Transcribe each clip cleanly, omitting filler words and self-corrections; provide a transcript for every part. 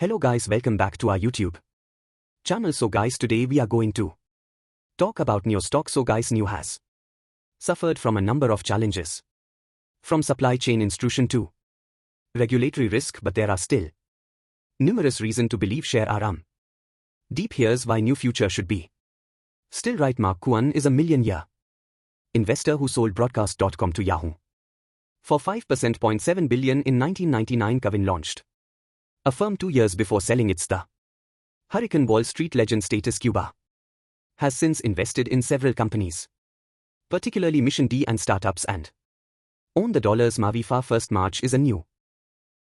Hello guys, welcome back to our YouTube channel. So guys, today we are going to talk about NIO stock. So guys, NIO has suffered from a number of challenges, from supply chain intrusion to regulatory risk, but there are still numerous reasons to believe share are deep. Here's why NIO future should be still right. Mark Kuan is a million-year investor who sold broadcast.com to Yahoo for 5%, $0.7 billion in 1999. Kevin launched a firm 2 years before selling its the Hurricane Wall Street legend status. Cuba has since invested in several companies, particularly Mission D and startups, and own the dollars Mavifa. First March is a new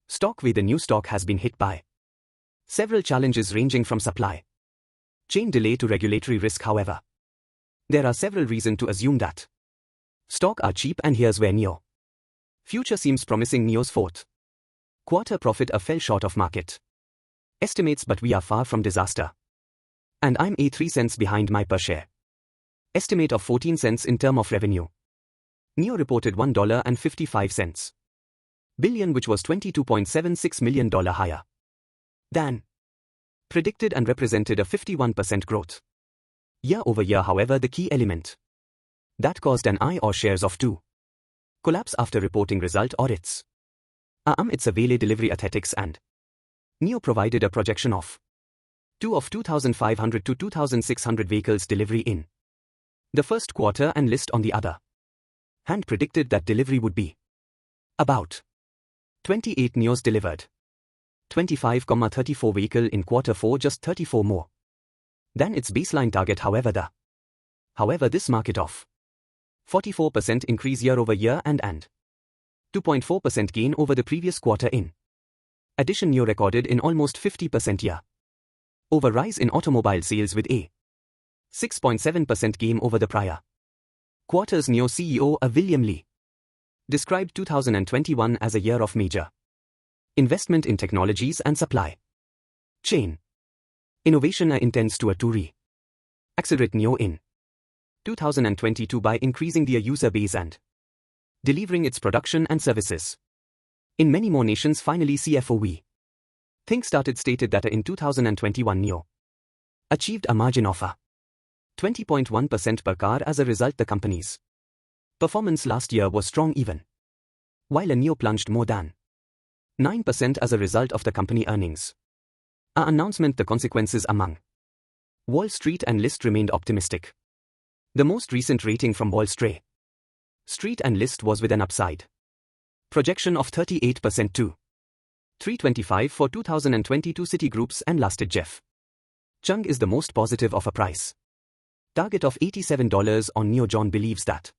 stock where the new stock has been hit by several challenges ranging from supply chain delay to regulatory risk. However, there are several reasons to assume that stock are cheap, and here's where NIO future seems promising. NIO's fourth quarter profit fell short of market estimates, but we are far from disaster, and I'm 3 cents behind my per share estimate of 14 cents in term of revenue. NIO reported $1.55 billion, which was $22.76 million higher than predicted and represented a 51% growth year over year. However, the key element that caused an NIO shares of 2 collapse after reporting result audits its Available delivery athletics, and NIO provided a projection of 2,500 to 2,600 vehicles delivery in the first quarter, and list on the other hand predicted that delivery would be about 28. NIO's delivered 25,34 vehicle in quarter 4, just 34 more than its baseline target. However, this market of 44% increase year over year and 2.4% gain over the previous quarter. In addition, NIO recorded in almost 50% year over rise in automobile sales with a 6.7% gain over the prior quarters. NIO CEO William Li described 2021 as a year of major investment in technologies and supply chain innovation. Intends to accelerate NIO in 2022 by increasing their user base and delivering its production and services in many more nations. Finally, CFO Wee Think stated that in 2021 NIO achieved a margin of 20.1% per car. As a result, the company's performance last year was strong, even while NIO plunged more than 9% as a result of the company earnings announcement. The consequences among Wall Street and List remained optimistic. The most recent rating from Wall Street and List was with an upside projection of 38% to 325 for 2022. Citigroup's and lasted Jeff Chung is the most positive of a price target of $87 on NIO. John believes that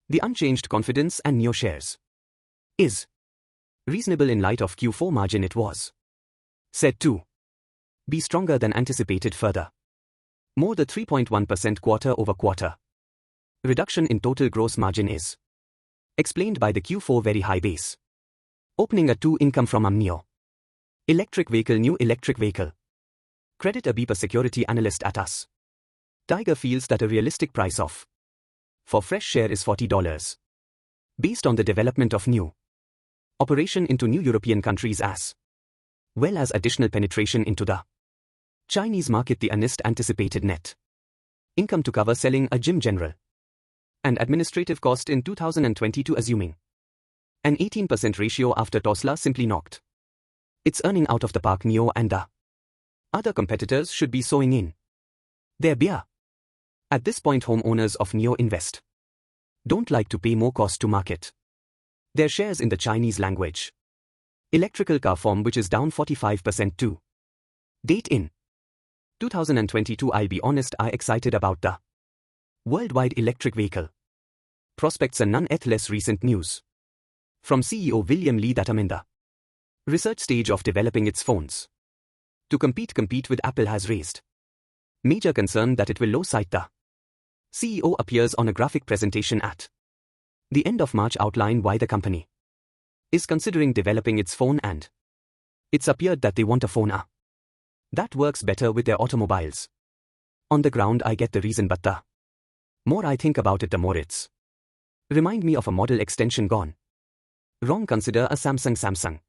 the unchanged confidence and NIO shares is reasonable in light of Q4 margin. It was said to be stronger than anticipated. Further, more the 3.1% quarter over quarter reduction in total gross margin is explained by the Q4 very high base opening. 2 income from NIO electric vehicle. New electric vehicle credit. A beeper security analyst at us Tiger feels that a realistic price of for fresh share is $40 based on the development of new operation into new European countries as well as additional penetration into the Chinese market. The honest anticipated net income to cover selling a gym general and administrative cost in 2022, assuming an 18% ratio after Tesla simply knocked its earning out of the park. NIO and the other competitors should be sowing in their beer. At this point, homeowners of NIO Invest don't like to pay more cost to market their shares in the Chinese language electrical car form, which is down 45% to date in 2022. I'll be honest, I excited about the worldwide electric vehicle prospects and none less recent news from CEO William Li that in the research stage of developing its phones to compete with Apple has raised major concern that it will lose sight. The CEO appears on a graphic presentation at the end of March outline why the company is considering developing its phone, and it's appeared that they want a phone that works better with their automobiles. On the ground I get the reason, but the more I think about it, the more it's remind me of a model extension gone wrong. Consider a Samsung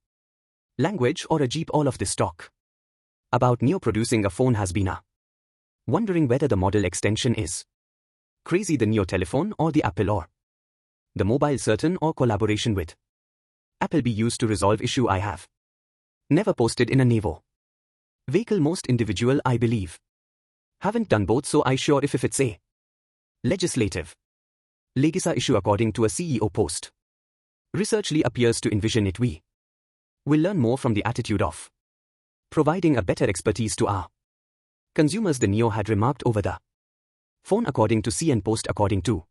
language or a Jeep. All of this stock About NIO producing a phone has been a wondering whether the model extension is crazy, the NIO telephone or the Apple or the mobile certain or collaboration with Apple be used to resolve issue I have never posted in a NIO vehicle most individual I believe haven't done both, so I sure if it's a legislative legacy issue according to a CEO post. Researchly appears to envision it we will learn more from the attitude of providing a better expertise to our consumers, the NIO had remarked over the phone according to CN Post. According to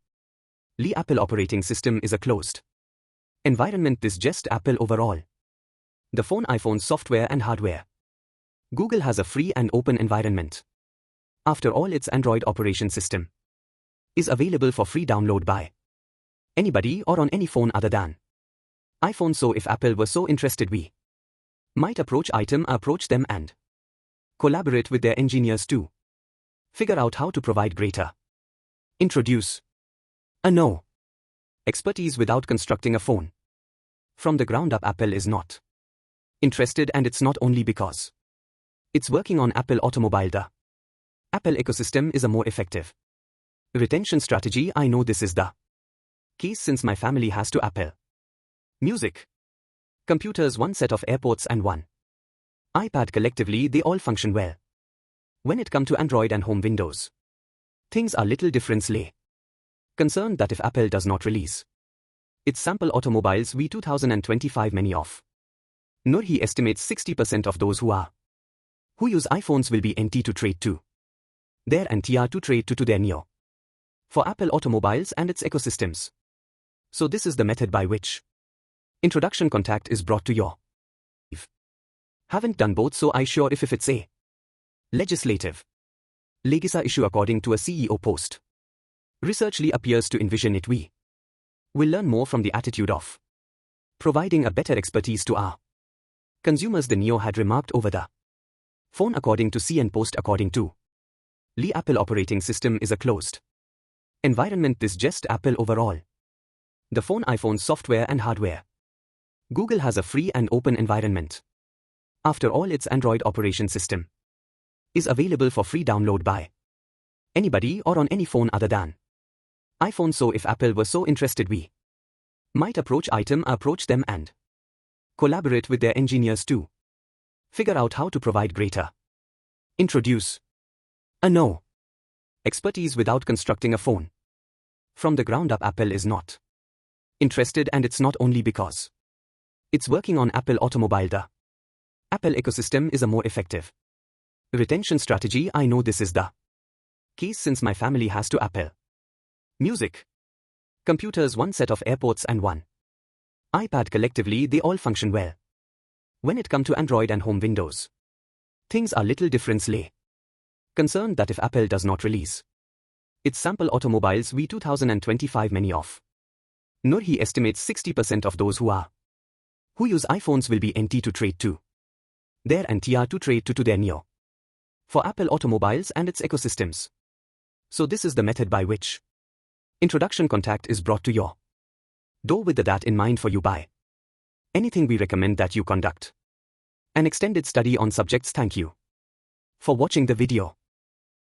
Lee, Apple operating system is a closed environment. This just Apple overall. The phone, iPhone software and hardware. Google has a free and open environment. After all, its Android operation system is available for free download by anybody or on any phone other than iPhone. So if Apple were so interested, we might approach them and collaborate with their engineers to figure out how to provide greater introduce a no expertise without constructing a phone from the ground up. Apple is not interested, and it's not only because it's working on Apple automobile. The Apple ecosystem is a more effective retention strategy. I know this is the case since my family has to Apple Music, computers, one set of AirPods and one iPad. Collectively they all function well. When it come to Android and home Windows, things are little differently. Concerned that if Apple does not release its sample automobiles we 2025, many of he estimates 60% of those who use iPhones will be NT to trade to their and TR to trade to their NIO for Apple automobiles and its ecosystems. So this is the method by which introduction contact is brought to your haven't done both, so I sure if it's a legislative legacy issue according to a CEO post. Researchly appears to envision it we will learn more from the attitude of providing a better expertise to our consumers, the NIO had remarked over the phone according to CN Post. According to Lee, Apple operating system is a closed environment. This just Apple overall. The phone, iPhone software and hardware. Google has a free and open environment. After all, its Android operation system is available for free download by anybody or on any phone other than iPhone. So if Apple were so interested, we might approach them and collaborate with their engineers to figure out how to provide greater introduce a no expertise without constructing a phone from the ground up. Apple is not interested, and it's not only because it's working on Apple automobile. The Apple ecosystem is a more effective retention strategy. I know this is the case since my family has to Apple Music, computers, one set of AirPods and one iPad. Collectively they all function well. When it come to Android and home Windows, things are little differently. Concerned that if Apple does not release its sample automobiles we 2025, many of he estimates 60% of those who use iPhones will be NT to trade to their and TR to trade to their NIO for Apple automobiles and its ecosystems. So this is the method by which introduction contact is brought to your door with that in mind for you by anything. We recommend that you conduct an extended study on subjects. Thank you for watching the video.